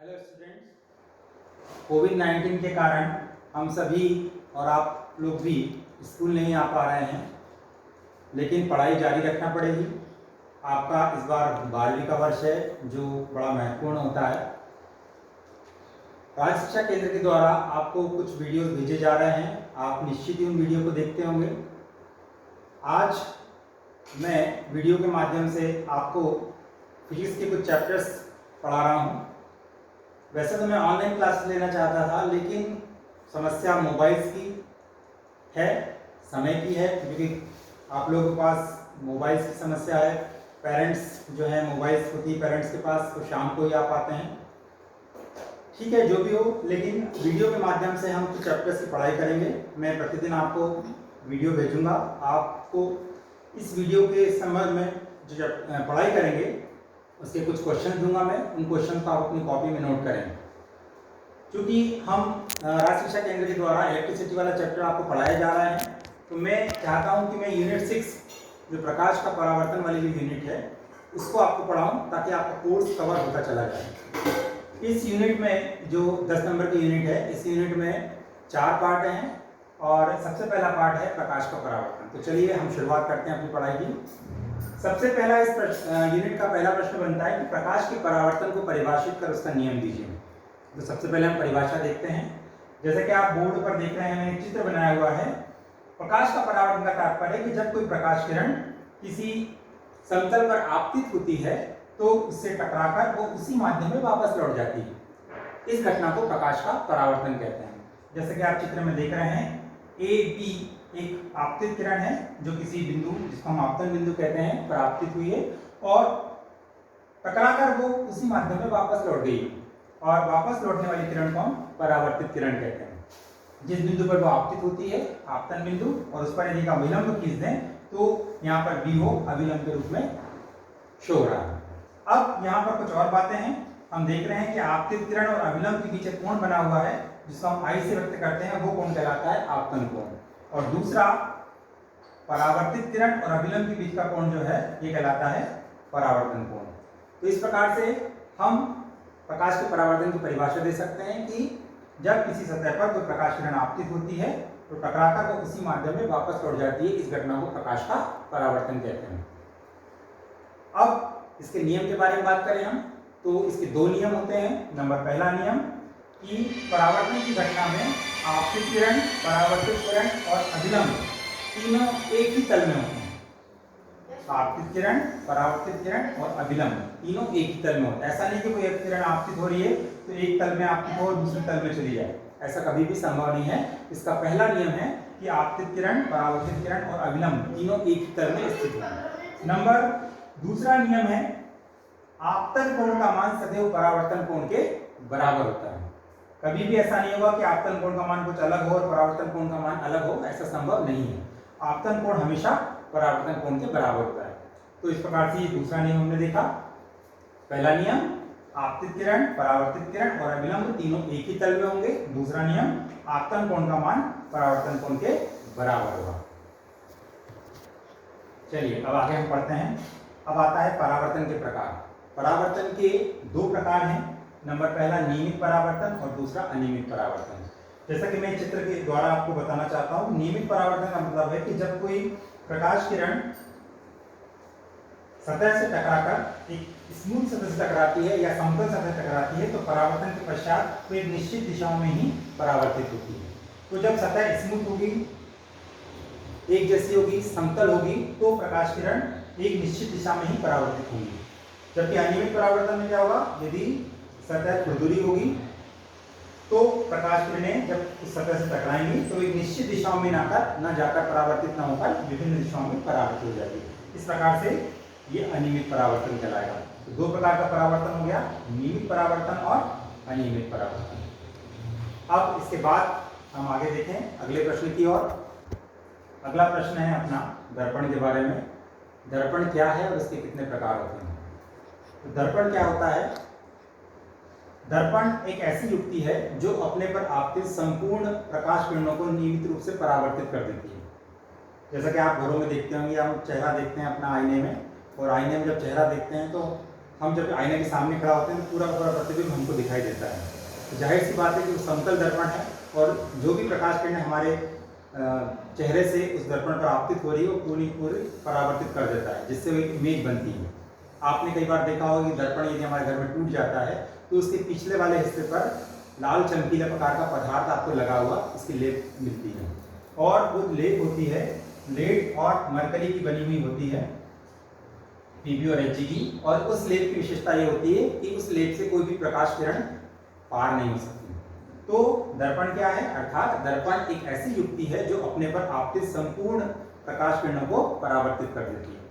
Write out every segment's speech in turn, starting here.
Hello students, कोविड-19 के कारण हम सभी और आप लोग भी स्कूल नहीं आ पा रहे हैं, लेकिन पढ़ाई जारी रखना पड़ेगी। आपका इस बार 12वीं का वर्ष है, जो बड़ा महत्वपूर्ण होता है। राज्य शिक्षा केंद्र के द्वारा आपको कुछ वीडियोस भेजे जा रहे हैं, आप निश्चित ही उन वीडियो को देखते होंगे। आज मैं वीडियो के माध्यम से आपको फिजिक्स के कुछ चैप्टर्स पढ़ा रहा हूँ। वैसे तो मैं ऑनलाइन क्लास लेना चाहता था, लेकिन समस्या मोबाइल्स की है, समय की है, क्योंकि आप लोगों के पास मोबाइल्स की समस्या है। पेरेंट्स जो है मोबाइल्स होती है पेरेंट्स के पास, तो शाम को ही आ पाते हैं। ठीक है, जो भी हो, लेकिन वीडियो के माध्यम से हम कुछ चैप्टर्स की पढ़ाई करेंगे। मैं प्रतिदिन आपको वीडियो भेजूंगा। आपको इस वीडियो के संबंध में जो पढ़ाई करेंगे उसके कुछ क्वेश्चन दूंगा मैं, उन क्वेश्चन को आप अपनी कॉपी में नोट करें। क्योंकि हम राज्य शिक्षा केंद्र के द्वारा इलेक्ट्रिसिटी वाला चैप्टर आपको पढ़ाया जा रहा है, तो मैं चाहता हूं कि मैं यूनिट 6 जो प्रकाश का परावर्तन वाली जो यूनिट है उसको आपको पढ़ाऊं, ताकि आपका कोर्स कवर होता चला जाए। इस यूनिट में जो 10 नंबर की यूनिट है, इस यूनिट में 4 पार्ट हैं और सबसे पहला पार्ट है प्रकाश का परावर्तन। तो चलिए हम शुरुआत करते हैं अपनी पढ़ाई की। सबसे पहला इस यूनिट का पहला प्रश्न बनता है कि प्रकाश के परावर्तन को परिभाषित कर उसका नियम दीजिए। तो सबसे पहले हम परिभाषा देखते हैं। जैसे कि आप बोर्ड पर देख रहे हैं, मैंने चित्र बनाया हुआ है। प्रकाश का परावर्तन का तात्पर्य है कि जब कोई प्रकाश किरण किसी समतल पर आपतित होती है तो उससे टकराकर वो उसी माध्यम में वापस लौट जाती है। इस घटना को प्रकाश का परावर्तन कहते हैं। जैसे कि आप चित्र में देख रहे हैं, ए बी एक आपतित किरण है जो किसी बिंदु, जिसको हम आपतन बिंदु कहते हैं, पर आपतित हुई है और टकराकर वो उसी माध्यम में वापस लौट गई, और वापस लौटने वाली किरण को हम परावर्तित किरण कहते हैं। जिस बिंदु पर वो आपतित होती है, आपतन बिंदु, और उस पर यदि का अभिलंब खींच दें तो यहाँ पर बी हो अभिलंब के रूप में शो हो रहा है। अब यहाँ पर कुछ और बातें हैं। हम देख रहे हैं कि आपतित किरण और अभिलंब के बीच एक कोण बना हुआ है, जिसको हम आई से व्यक्त करते हैं, वो कोण कहलाता है आपतन कोण। और दूसरा, परावर्तित किरण और अभिलंब के बीच का कोण जो है ये कहलाता है परावर्तन कोण। तो इस प्रकार से हम प्रकाश के परावर्तन की परिभाषा दे सकते हैं कि जब किसी सतह पर कोई प्रकाश किरण आपतित होती है तो टकराकर वो उसी माध्यम में वापस लौट जाती है। इस घटना को प्रकाश का परावर्तन कहते हैं। अब इसके नियम के बारे में बात करें हम, तो इसके 2 नियम होते हैं। नंबर पहला नियम कि परावर्तन की घटना में आपतित किरण, परावर्तित किरण और अभिलंब तीनों एक ही तल में होते हैं। आपतित किरण, परावर्तित किरण और अभिलंब तीनों एक ही तल में होते हैं। ऐसा नहीं कि कोई एक किरण आपतित हो रही है तो एक तल में आपतित हो और दूसरे तल में चली जाए, ऐसा कभी भी संभव नहीं है। इसका पहला नियम है कि आपतित किरण, परावर्तित किरण और अभिलंब तीनों एक ही तल में स्थित हों। दूसरा नियम है आपतन कोण का मान सदैव परावर्तन कोण के बराबर होता है। कभी भी ऐसा नहीं होगा कि आपतन कोण का मान कुछ अलग हो और परावर्तन कोण का मान अलग हो, ऐसा संभव नहीं है। आपतन कोण हमेशा परावर्तन कोण के बराबर होता है। तो इस प्रकार से ये दूसरा नियम हमने देखा। पहला नियम, आपतित किरण, परावर्तित किरण और अभिलंब तीनों एक ही तल में होंगे। दूसरा नियम, आपतन कोण का मान परावर्तन कोण के बराबर होगा। चलिए अब आगे हम पढ़ते हैं। अब आता है परावर्तन के प्रकार। परावर्तन के 2 प्रकार हैं। नंबर पहला नियमित परावर्तन और दूसरा अनियमित परावर्तन। जैसा कि मैं चित्र के द्वारा आपको बताना चाहता हूं, नियमित परावर्तन का मतलब है कि जब कोई प्रकाश किरण सतह से टकराकर एक स्मूथ सतह से टकराती है या समतल सतह से टकराती है, तो परावर्तन के पश्चात वो एक निश्चित दिशाओं में ही परावर्तित होती है। तो जब सतह स्मूथ होगी, एक जैसी होगी, समतल होगी, तो प्रकाश किरण एक निश्चित दिशा में ही परावर्तित होंगी। जबकि अनियमित परावर्तन में क्या होगा, यदि सतह खुरदुरी होगी तो प्रकाश किरणें जब उस सतह से टकराएंगी तो एक निश्चित दिशाओं में न जाकर परावर्तित न होकर विभिन्न दिशाओं में परावर्तित हो जाएगी। इस प्रकार से ये अनियमित परावर्तन कहलाएगा। तो 2 प्रकार का परावर्तन हो गया, नियमित परावर्तन और अनियमित परावर्तन। अब इसके बाद हम आगे देखें अगले प्रश्न की ओर। अगला प्रश्न है अपना दर्पण के बारे में। दर्पण क्या है और इसके कितने प्रकार होते हैं। तो दर्पण क्या होता है? दर्पण एक ऐसी युक्ति है जो अपने पर आपतित संपूर्ण प्रकाश किरणों को नियमित रूप से परावर्तित कर देती है। जैसा कि आप घरों में देखते होंगे, हम चेहरा देखते हैं अपना आईने में, और आईने में जब चेहरा देखते हैं तो हम जब आईने के सामने खड़ा होते हैं तो पूरा का पूरा प्रतिबिंब हमको दिखाई देता है। तो जाहिर सी बात है कि वो समतल दर्पण है और जो भी प्रकाश किरण हमारे चेहरे से उस दर्पण पर आपतित हो रही है वो पूरी परावर्तित कर देता है, जिससे वो एक इमेज बनती है। आपने कई बार देखा होगा कि दर्पण यदि हमारे घर में टूट जाता है तो उसके पिछले वाले हिस्से पर लाल चमकीला प्रकार का पदार्थ आपको लगा हुआ इसकी लेप मिलती है, और वो लेप होती है लेड और मरकरी की बनी हुई होती है, पीबी और एचजी की। और उस लेप की विशेषता ये होती है कि उस लेप से कोई भी प्रकाश किरण पार नहीं हो सकती। तो दर्पण क्या है? अर्थात दर्पण एक ऐसी युक्ति है जो अपने पर आपतित संपूर्ण प्रकाश किरणों को परावर्तित कर देती है।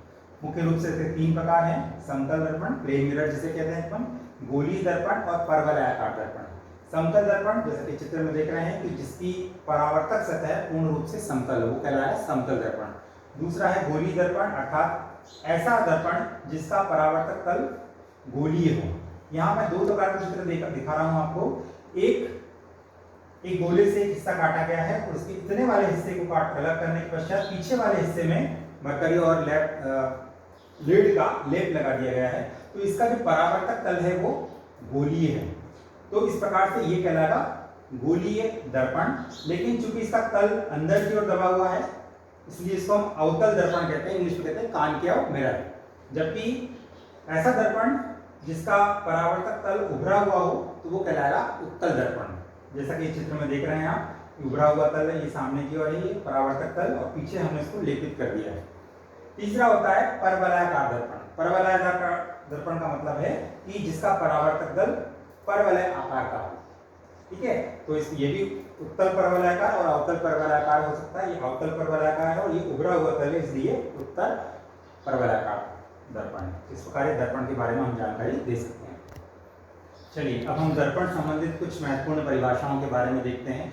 मुख्य रूप से इसके 3 प्रकार हैं: समतल दर्पण, प्लेन मिरर जिसे कहते हैं अपन, गोलीय दर्पण और परवलयाकार दर्पण। समतल दर्पण जैसे कि चित्र में देख रहे हैं कि जिसकी परावर्तक सतह पूर्ण रूप से समतल है, वो कहलाया समतल दर्पण। दूसरा है गोलीय दर्पण, अर्थात ऐसा दर्पण जिसका परावर्तक तल गोलीय हो। यहाँ मैं 2 प्रकार का चित्र दिखा रहा हूँ आपको। एक गोले से एक हिस्सा काटा गया है और उसके इतने वाले हिस्से को काट अलग करने के पश्चात पीछे वाले हिस्से में मरकरी और लीड का लेप लगा दिया गया है, तो इसका जो परावर्तक तल है वो गोलीय है। तो इस प्रकार से ये कहलाएगा गोलीय दर्पण। लेकिन चूंकि इसका तल अंदर की ओर दबा हुआ है इसलिए इसको हम अवतल दर्पण कहते हैं, इंग्लिश में कहते हैं कॉनकेव मिरर। जबकि ऐसा दर्पण जिसका परावर्तक तल उभरा हुआ हो तो वो कहलाएगा उत्तल दर्पण। जैसा कि चित्र में देख रहे हैं आप, उभरा हुआ तल है, ये सामने की ओर है, ये परावर्तक तल, और पीछे हमने इसको लेपित कर दिया है। तीसरा होता है परवलयाकार दर्पण। परवलयाकार दर्पण का मतलब है कि जिसका परावर्तक तल परवलय आकार का हो। ठीक है, तो ये भी उत्तल परवलयाकार और अवतल परवलयाकार हो सकता है। ये अवतल परवलयाकार है और ये उभरा हुआ तल है, इसलिए उत्तल परवलयाकार दर्पण। इस प्रकार दर्पण के बारे में हम जानकारी दे सकते हैं। चलिए अब हम दर्पण संबंधित कुछ महत्वपूर्ण परिभाषाओं के बारे में देखते हैं।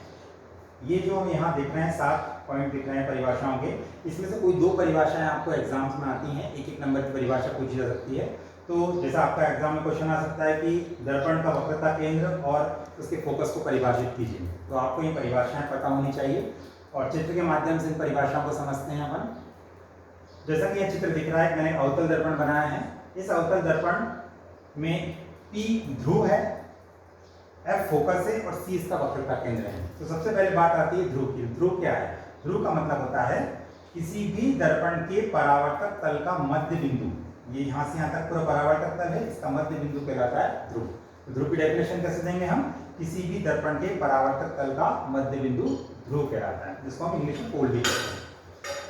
ये जो हम यहाँ देख रहे हैं 7 पॉइंट दिख रहे हैं परिभाषाओं के, इसमें से कोई 2 परिभाषाएं आपको एग्जाम्स में आती हैं, 1-1 नंबर की परिभाषा पूछी जा सकती है। तो जैसा आपका एग्जाम में क्वेश्चन आ सकता है कि दर्पण का वक्रता केंद्र और उसके फोकस को परिभाषित कीजिए, तो आपको ये परिभाषाएं पता होनी चाहिए और चित्र के माध्यम से इन परिभाषाओं को समझते हैं अपन। जैसा कि यह चित्र दिख रहा है, मैंने अवतल दर्पण बनाया है। इस अवतल दर्पण में P ध्रुव है, F फोकस है और C इसका वक्रता केंद्र है। तो सबसे पहले बात आती है ध्रुव की। ध्रुव क्या है? ध्रुव का मतलब होता है किसी भी दर्पण के परावर्तक तल का मध्य बिंदु। ये यहाँ से यहाँ तक पूरा परावर्तक तल है, इसका मध्य बिंदु कहलाता है ध्रुव। तो ध्रुव की डेफिनेशन कैसे देंगे हम? किसी भी दर्पण के परावर्तक तल का मध्य बिंदु ध्रुव कहलाता है, जिसको हम इंग्लिश में पोल भी कहते हैं।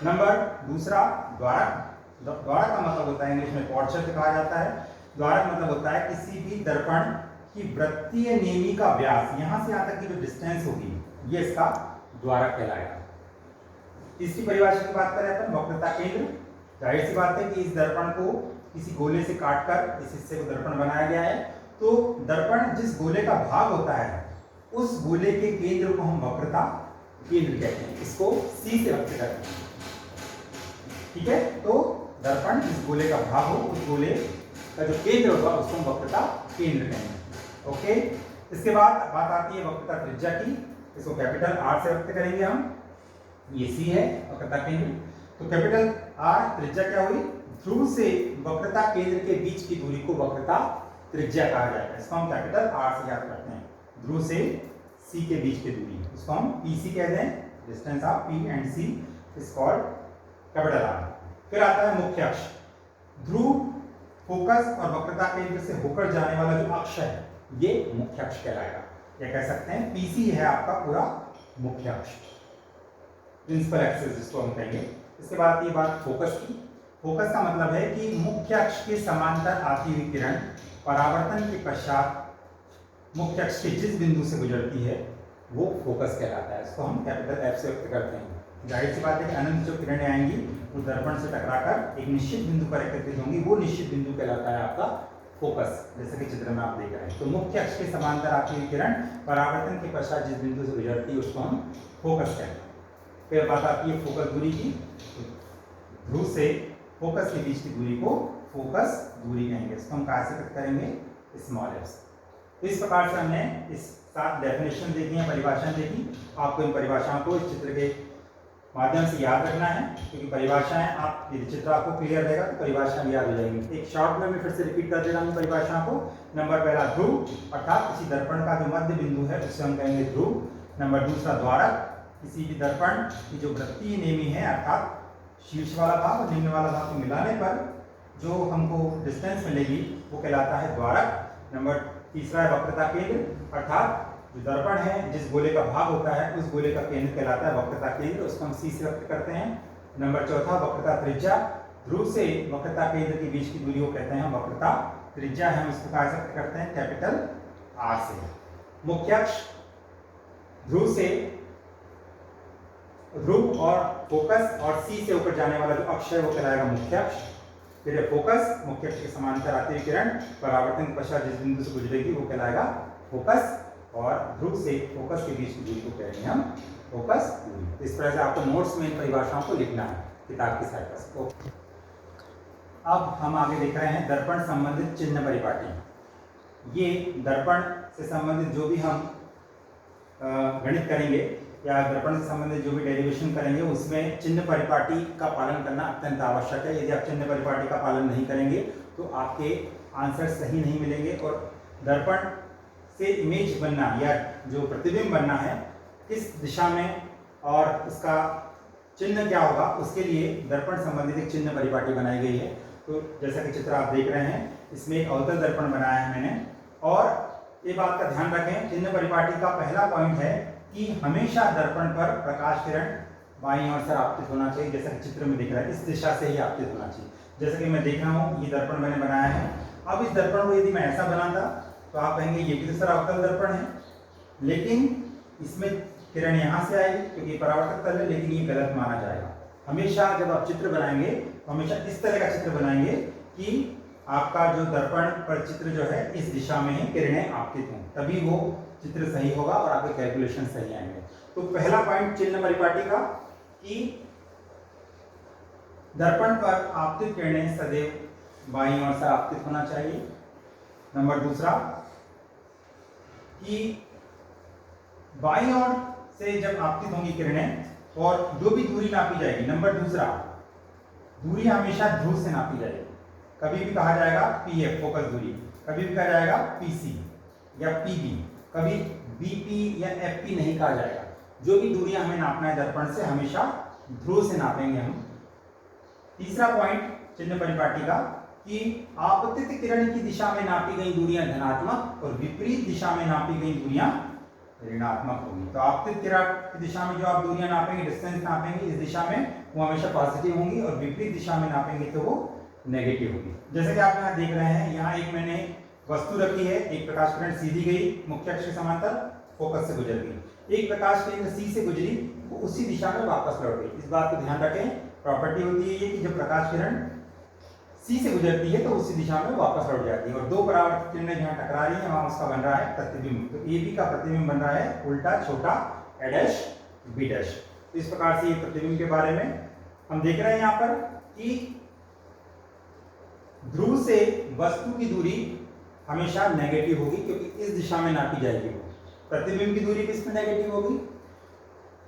नंबर दूसरा द्वारक। द्वारक का मतलब होता है इंग्लिश में पॉट शब्द कहा जाता है। द्वारक मतलब होता है किसी भी दर्पण की वृत्तीय नेमी का व्यास, यहां से यहां तक की जो डिस्टेंस होगी, ये इसका द्वारक कहलाएगा। तीसरी परिभाषा की बात करें अपन वक्रता केंद्र। जाहिर सी बात है कि इस दर्पण को किसी गोले से काटकर इस हिस्से को दर्पण बनाया गया है, तो दर्पण जिस गोले का भाग होता है उस गोले के केंद्र को हम वक्रता केंद्र कहते हैं, इसको C से व्यक्त करते हैं। ठीक है, तो दर्पण जिस गोले का भाग हो उस गोले का जो केंद्र होगा उसको हम वक्रता केंद्र कहेंगे। ओके, इसके बाद बात आती है वक्रता त्रिज्या की। इसको कैपिटल R से व्यक्त करेंगे हम। ये C है वक्रता केंद्र। तो कैपिटल R त्रिज्या क्या हुई? ध्रुव से वक्रता केंद्र के बीच की दूरी को वक्रता त्रिज्या कहा जाएगा। इसको हम कैपिटल R से याद करते हैं। ध्रुव से C के बीच की दूरी, इसको हम PC कहते हैं। Distance of P and C is called capital R। फिर आता है मुख्य अक्ष। ध्रुव, फोकस और वक्रता केंद्र से होकर जाने वाला जो अक्ष है ये मुख्य अक्ष कहलाएगा। या कह सकते हैं PC है आपका पूरा मुख्य अक्ष, प्रिंसिपल एक्सिस जिसको हम कहेंगे। इसके बाद ये बात फोकस की। फोकस का मतलब है कि मुख्य अक्ष के समांतर आती हुई किरण परावर्तन के पश्चात मुख्य अक्ष के जिस बिंदु से गुजरती है वो फोकस कहलाता है। इसको हम कैपिटल F से व्यक्त करते हैं। जाहिर सी बात है कि अनंत जो किरणें आएंगी वो दर्पण से टकराकर एक निश्चित बिंदु पर एकत्रित होंगी, वो निश्चित बिंदु कहलाता है आपका फोकस, जैसे कि चित्र में आप देख रहे हैं। तो मुख्य अक्ष के समांतर आती हुई किरण परावर्तन के पश्चात जिस बिंदु से गुजरती है उसको हम फोकस कहते हैं। फिर बात आती है फोकस दूरी की। ध्रुव से फोकस के बीच की दूरी को फोकस दूरी कहेंगे। इसको हम कहाँ से व्यक्त करेंगे? Small f। तो इस प्रकार से हमने इस 7 डेफिनेशन देखी है, परिभाषाएं देखी। आपको इन परिभाषाओं को इस चित्र के माध्यम से याद रखना है, क्योंकि परिभाषाएं आप यदि चित्र आपको क्लियर रहेगा तो परिभाषा भी याद हो जाएंगी। एक शॉर्ट में मैं फिर से रिपीट कर दे रहा हूँ परिभाषा को। नंबर पहला ध्रुव, अर्थात किसी दर्पण का जो मध्य बिंदु है उसे हम कहेंगे ध्रुव। नंबर दूसरा द्वारक, किसी भी दर्पण की जो वृत्तीय नेमी है अर्थात शीर्ष वाला भाग और निम्न वाला भाग को मिलाने पर जो हमको डिस्टेंस मिलेगी वो कहलाता है द्वारक। नंबर तीसरा है वक्रता केंद्र, अर्थात जो दर्पण है जिस गोले का भाग होता है उस गोले का केंद्र कहलाता है वक्रता केंद्र, उसको हम सी से व्यक्त करते हैं। नंबर चौथा वक्रता त्रिज्या, ध्रुव से वक्रता केंद्र के बीच की दूरी को कहते हैं वक्रता त्रिज्या, हम इसको कहा व्यक्त करते हैं कैपिटल आर से। मुख्य अक्ष, ध्रुव और फोकस और सी से ऊपर जाने वाला जो अक्ष है वो कहलाएगा मुख्य अक्ष। फिर फोकस, मुख्य अक्ष के समांतर आती हुई किरण परावर्तन के पश्चात जिस बिंदु से गुजरेगी वो कहलाएगा फोकस, और ध्रुव से फोकस के बीच की दूरी को कहेंगे हम फोकस दूरी। इस तरह से आपको नोट्स में इन परिभाषाओं को लिखना है किताब की सहायता से। अब हम आगे देख रहे हैं दर्पण संबंधित चिन्ह परिपाटी। ये दर्पण से संबंधित जो भी हम गणित करेंगे या दर्पण से संबंधित जो भी डेरिवेशन करेंगे उसमें चिन्ह परिपाटी का पालन करना अत्यंत आवश्यक है। यदि आप चिन्ह परिपाटी का पालन नहीं करेंगे तो आपके आंसर सही नहीं मिलेंगे, और दर्पण से इमेज बनना या जो प्रतिबिंब बनना है किस दिशा में और उसका चिन्ह क्या होगा उसके लिए दर्पण संबंधित एक चिन्ह परिपाटी बनाई गई है। तो जैसा कि चित्र आप देख रहे हैं इसमें एक अवतल दर्पण बनाया है मैंने, और ये बात का ध्यान रखें चिन्ह परिपाटी का पहला पॉइंट है कि हमेशा दर्पण पर प्रकाश किरण बाईं ओर से आपतित होना चाहिए, जैसा कि चित्र में दिख रहा है इस दिशा से ही आपतित होना चाहिए। जैसा कि मैं देख रहा हूँ ये दर्पण मैंने बनाया है। अब इस दर्पण को यदि मैं ऐसा बनाता तो आप कहेंगे ये भी दूसरा अवतल दर्पण है, लेकिन इसमें किरण यहाँ से आएगी क्योंकि परावर्तक तल है, लेकिन ये गलत माना जाएगा। हमेशा जब आप चित्र बनाएंगे तो हमेशा इस तरह का चित्र बनाएंगे कि आपका जो दर्पण पर चित्र जो है इस दिशा में ही किरणें आपतित हों, तभी वो चित्र सही होगा और आपके कैलकुलेशन सही आएंगे। तो पहला पॉइंट चिन्ह परिपाटी का कि दर्पण पर आपतित किरणें सदैव बाईं ओर से आपतित होना चाहिए। नंबर दूसरा कि बाईं ओर से जब आपतित होंगी किरणें और जो भी दूरी नापी जाएगी, नंबर दूसरा दूरी हमेशा ध्रुव से नापी जाएगी। कभी भी कहा जाएगा पीएफ फोकस दूरी, कभी भी कहा जाएगा पीसी या पीबी, कभी बीपी या एफपी नहीं कहा जाएगा। जो भी दूरियां हमें नापना है दर्पण से हमेशा ध्रुव से नापेंगे हम। तीसरा पॉइंट चिन्ह परिपाटी का कि आपतित किरण की दिशा में नापी गई दूरियां धनात्मक और विपरीत दिशा में नापी गई दूरियां ऋणात्मक होगी। तो आपतित किरण की दिशा में जो आप दूरियां नापेंगे, डिस्टेंस नापेंगे इस दिशा में, वो हमेशा पॉजिटिव होंगी, और विपरीत दिशा में नापेंगे तो वो नेगेटिव होगी। जैसे कि आप यहाँ देख रहे हैं, यहाँ एक मैंने वस्तु रखी है, एक प्रकाश किरण सीधी गई मुख्य अक्ष के समांतर फोकस से गुजर गई, एक प्रकाश किरण सी से गुजरी वो उसी दिशा में वापस लौट गई। इस बात को ध्यान रखें, प्रॉपर्टी होती है ये कि जब प्रकाश किरण सी से गुजरती है तो उसी दिशा में वापस लौट जाती है, और दो परावर्तित किरणें जहाँ टकरा रही है वहां उसका बन रहा है प्रतिबिंब। तो ए बी का प्रतिबिंब बन रहा है उल्टा छोटा ए डैश बी डैश। तो इस प्रकार से ये प्रतिबिंब के बारे में हम देख रहे हैं यहाँ पर कि ध्रुव से वस्तु की दूरी हमेशा नेगेटिव होगी क्योंकि इस दिशा में नापी जाएगी। वो प्रतिबिंब की दूरी भी इसमें नेगेटिव होगी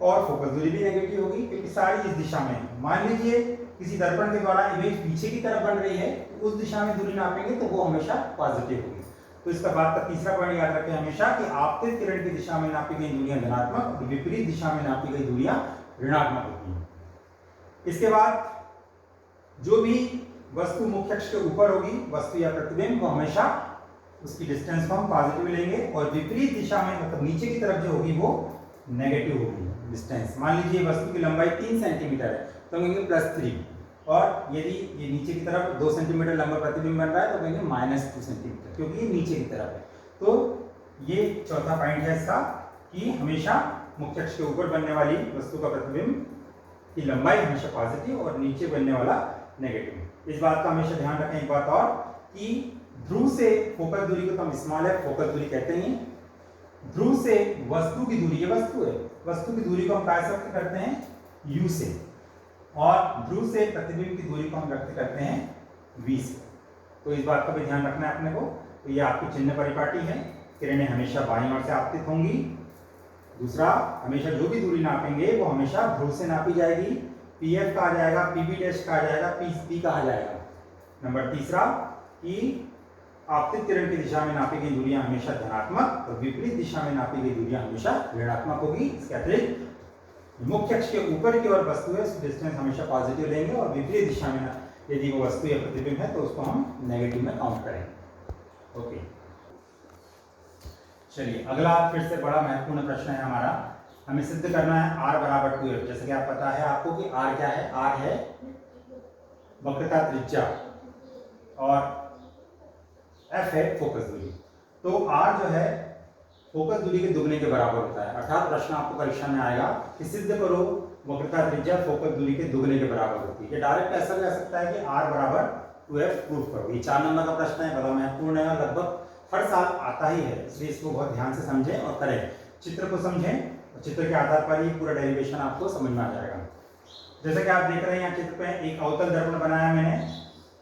और फोकस दूरी भी नेगेटिव होगी क्योंकि सारी इस दिशा में। मान लीजिए किसी दर्पण के द्वारा इमेज पीछे की तरफ बन रही है तो उस दिशा में दूरी नापेंगे तो वो हमेशा पॉजिटिव होगी। तो इसका बात का तीसरा पॉइंट याद रखें हमेशा कि आपतित किरण की दिशा में नापी गई दूरियां धनात्मक और विपरीत दिशा में नापी गई दूरियां ऋणात्मक होती हैं। इसके बाद जो भी वस्तु मुख्य अक्ष के ऊपर होगी वस्तु या प्रतिबिंब, वो हमेशा उसकी डिस्टेंस को हम पॉजिटिव लेंगे, और विपरीत दिशा में मतलब नीचे की तरफ जो होगी वो नेगेटिव होगी डिस्टेंस। मान लीजिए वस्तु की लंबाई 3 सेंटीमीटर है तो हम कहेंगे +3, और यदि ये नीचे की तरफ 2 सेंटीमीटर लंबा प्रतिबिंब बन रहा है तो कहेंगे -2 सेंटीमीटर क्योंकि ये नीचे की तरफ है। तो ये चौथा पॉइंट है इसका कि हमेशा मुख्य अक्ष के ऊपर बनने वाली वस्तु का प्रतिबिंब की लंबाई हमेशा पॉजिटिव और नीचे बनने वाला नेगेटिव। इस बात का हमेशा ध्यान रखें। एक बात और कि ध्रुव से फोकस दूरी को तो हम स्मॉल है फोकस दूरी कहते हैं, ध्रुव से वस्तु की दूरी, ये वस्तु है, वस्तु की दूरी को हम कैसे व्यक्त करते हैं u से, और ध्रुव से प्रतिबिंब की दूरी को हम व्यक्त करते हैं v से। तो इस बात का भी ध्यान रखना है अपने को। तो ये आपकी चिन्ह परिपाटी है, किरणें हमेशा बाईं ओर से आपतित होंगी दूसरा, हमेशा जो भी दूरी नापेंगे वो हमेशा ध्रुव से नापी जाएगी। पीएफ कहा जाएगा, पीबी डैश कहा जाएगा, पी कहा जाएगा। नंबर तीसरा कि आपतित किरण की दिशा में नापी गई दूरियां हमेशा धनात्मक और विपरीत दिशा में नापी गई दूरियां हमेशा ऋणात्मक होगी। इसके अतिरिक्त मुख्य अक्ष के ऊपर की ओर वस्तु है, डिस्टेंस हमेशा पॉजिटिव लेंगे और विपरीत दिशा में यदि वो वस्तु या प्रतिबिंब है तो उसको हम नेगेटिव में काउंट करेंगे। ओके, चलिए अगला फिर से बड़ा महत्वपूर्ण प्रश्न है हमारा। हमें सिद्ध करना है r बराबर 2f। जैसे कि आप पता है आपको कि r क्या है, r है वक्रता त्रिज्या और f है फोकस दूरी। तो r जो है फोकस दूरी के दुगने के बराबर होता है। अर्थात प्रश्न आपको परीक्षा में आएगा कि सिद्ध करो वक्रता त्रिज्या फोकस दूरी के दुगने के बराबर होती है। ये डायरेक्ट ऐसा कह सकता है कि r बराबर 2f प्रूव करो। ये 4 नंबर का प्रश्न है, बड़ा महत्वपूर्ण है और लगभग हर साल आता ही है, इसलिए इसको बहुत ध्यान से समझें और करें। चित्र को समझें और चित्र के आधार पर ही पूरा डेरिवेशन आपको समझ में आ जाएगा। जैसे कि आप देख रहे हैं यहाँ चित्र पे एक अवतल दर्पण बनाया मैंने,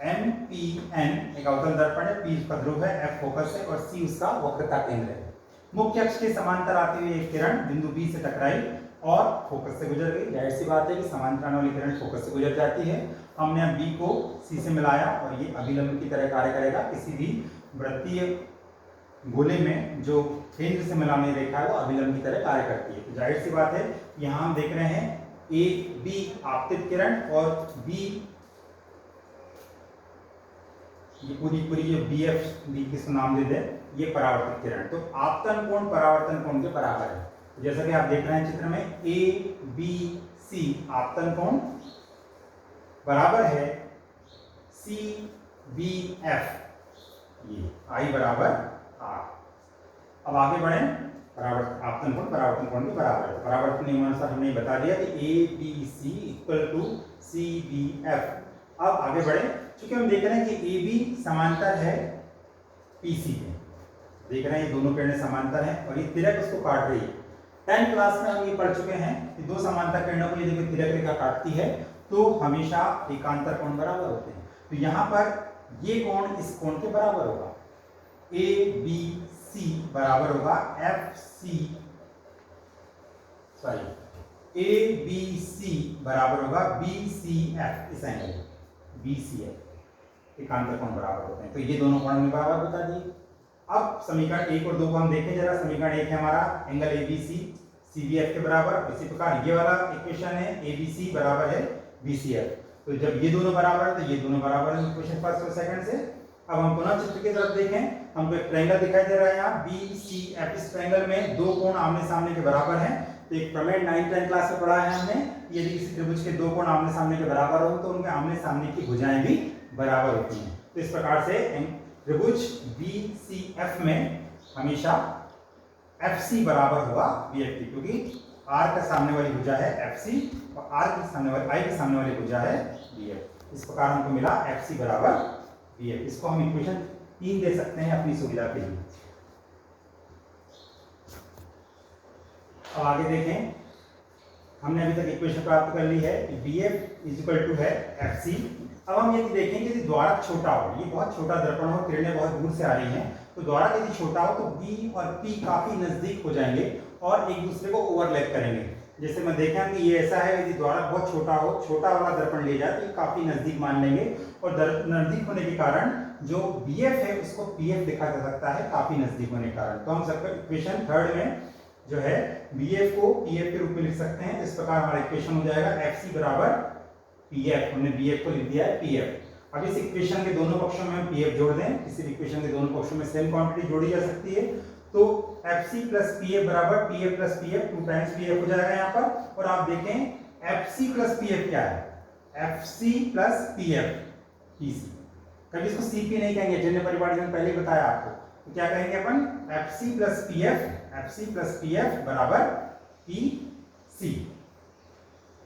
MPN एक अवतल दर्पण है, P उसका ध्रुव है, F फोकस है और C उसका वक्रता केंद्र है। मुख्य अक्ष के समांतर आती हुई एक किरण बिंदु B से टकराई और फोकस से गुजर गई। जाहिर सी बात है कि समांतर आने वाली किरण फोकस से गुजर जाती है। हमने अब B को C से मिलाया और ये अभिलंब की तरह कार्य करेगा। किसी भी वृत्तीय गोले में जो केंद्र से मिलाने रेखा है वो अभिलंब की तरह कार्य करती है। तो जाहिर सी बात है यहाँ हम देख रहे हैं A B आपतित किरण और B ये पूरी जो B किसको नाम दे दे, ये परावर्तित किरण। तो आपतन कोण परावर्तन कोण के बराबर है। तो जैसा कि आप देख रहे हैं चित्र में ABC आपतन कोण बराबर है CBF, ये I बराबर R। अब आगे बढ़े, आपतन कोण परावर्तन कोण के बराबर है। परावर्तन नियमानुसार हमने बता दिया कि ABC इक्वल टू CBF। अब आगे बढ़े, चूंकि हम देख रहे हैं कि AB समांतर है PC के, देख रहे हैं ये दोनों किरणें समांतर हैं और ये तिरक उसको काट रही है। 10th क्लास में हम ये पढ़ चुके हैं कि दो समांतर किरणों को यदि कोई तिरक रेखा काटती है तो हमेशा एकांतर कोण बराबर होते हैं। तो यहाँ पर ये कोण इस कोण के बराबर होगा, ABC बराबर होगा ABC बराबर होगा BCF, इस एंगल BCF एकांतर कोण बराबर होते हैं। तो ये दोनों कोण में बराबर बता दिए। अब समीकरण 1 और 2 को हम देखें जरा। समीकरण 1 है हमारा एंगल ABC CBF के बराबर। इसी प्रकार ये वाला इक्वेशन है ABC बराबर है BCF। तो जब ये दोनों बराबर है तो ये दोनों बराबर है इक्वेशन फर्स्ट और सेकंड से। अब हम पुनः चित्र की तरफ देखें, हमको एक ट्रायंगल दिखाई दे रहा है यहाँ BCF। इस ट्रायंगल में दो कोण आमने सामने के बराबर हैं। तो एक प्रमेय 9th 10th क्लास में पढ़ा है हमने, यदि किसी त्रिभुज के दो कोण आमने सामने के बराबर हो तो उनके आमने सामने की भुजाएं भी बराबर होती हैं। तो इस प्रकार से त्रिभुज BCF में हमेशा FC बराबर होगा BF, क्योंकि R के सामने वाली भुजा है FC और I के सामने वाली भुजा है BF। इस प्रकार हमको मिला FC बराबर BF। इसको हम इक्वेशन 3 दे सकते हैं अपनी सुविधा के लिए। अब आगे देखें, हमने अभी तक इक्वेशन प्राप्त कर ली है कि BF इक्वल टू है FC। अब हम यदि देखें कि द्वारक छोटा हो, ये बहुत छोटा दर्पण हो, किरणें बहुत दूर से आ रही हैं, तो द्वारक यदि छोटा हो तो B और P काफी नजदीक हो जाएंगे और एक दूसरे को ओवरलैप करेंगे। जैसे मैं देखा कि ये ऐसा है, यदि द्वारक बहुत छोटा हो, छोटा वाला दर्पण ले जाए तो ये काफी नजदीक मान लेंगे और नजदीक होने के कारण जो BF है उसको PF लिखा जा सकता है काफी नजदीक होने के कारण। तो हम सबका इक्वेशन 3rd में जो है BF को PF के रूप में लिख सकते हैं। इस प्रकार हमारा इक्वेशन हो जाएगा FC बराबर PF। हमने BF को लिख दिया है PF। अब इस इक्वेशन के दोनों पक्षों में हम PF जोड़ दें, किसी भी इक्वेशन के दोनों पक्षों में सेम क्वांटिटी जोड़ी जा सकती है। तो FC प्लस PF बराबर PF plus PF 2 times PF हो जाएगा यहाँ पर। और आप देखें FC प्लस PF क्या है, FC प्लस PF PC। कभी इसको CP नहीं कहेंगे, जन्य परिवार में पहले बताया आपको। तो क्या कहेंगे अपन, FC प्लस PF बराबर PC।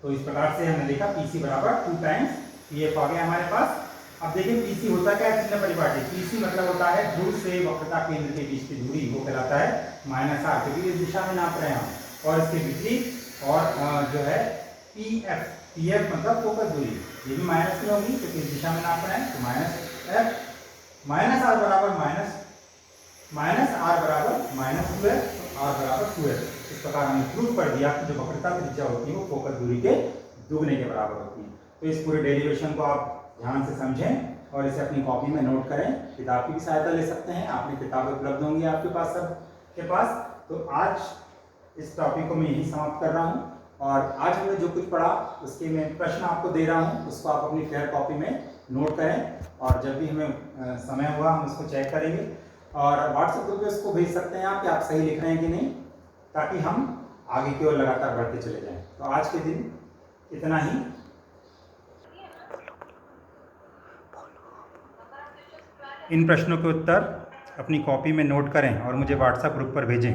तो इस प्रकार से हमने देखा PC बराबर 2 टाइम्स PF आ गया हमारे पास। अब देखिए PC होता क्या है, चिन्ह परिपाटी। PC मतलब होता है ध्रुव से वक्रता केंद्र के बीच की दूरी, वो कहलाता है -r, क्योंकि इस दिशा में नाप रहे हैं हम। और इसके विपरीत और जो है PF मतलब फोकस दूरी, ये भी माइनस में होगी क्योंकि इस दिशा में नाप रहे हैं। तो -r बराबर -2f r बराबर 2l। इस प्रकार हमने प्रूव कर दिया कि जो वक्रता त्रिज्या होती है वो फोकस दूरी के दुगने के बराबर होती है। तो इस पूरे डेरिवेशन को आप ध्यान से समझें और इसे अपनी कॉपी में नोट करें। किताब की भी सहायता ले सकते हैं, आपकी किताबें उपलब्ध होंगी आपके पास सब के पास। तो आज इस टॉपिक को मैं यही समाप्त कर रहा हूँ और आज हमने जो कुछ पढ़ा उसके मैं प्रश्न आपको दे रहा हूँ, उसको आप अपनी फेयर कॉपी में नोट करें और जब भी हमें समय हुआ हम उसको चेक करेंगे और व्हाट्सएप ग्रुप पे उसको भेज सकते हैं आप कि आप सही लिख रहे हैं कि नहीं, ताकि हम आगे की ओर लगातार बढ़ते चले जाएं। तो आज के दिन इतना ही। इन प्रश्नों के उत्तर अपनी कॉपी में नोट करें और मुझे व्हाट्सएप ग्रुप पर भेजें।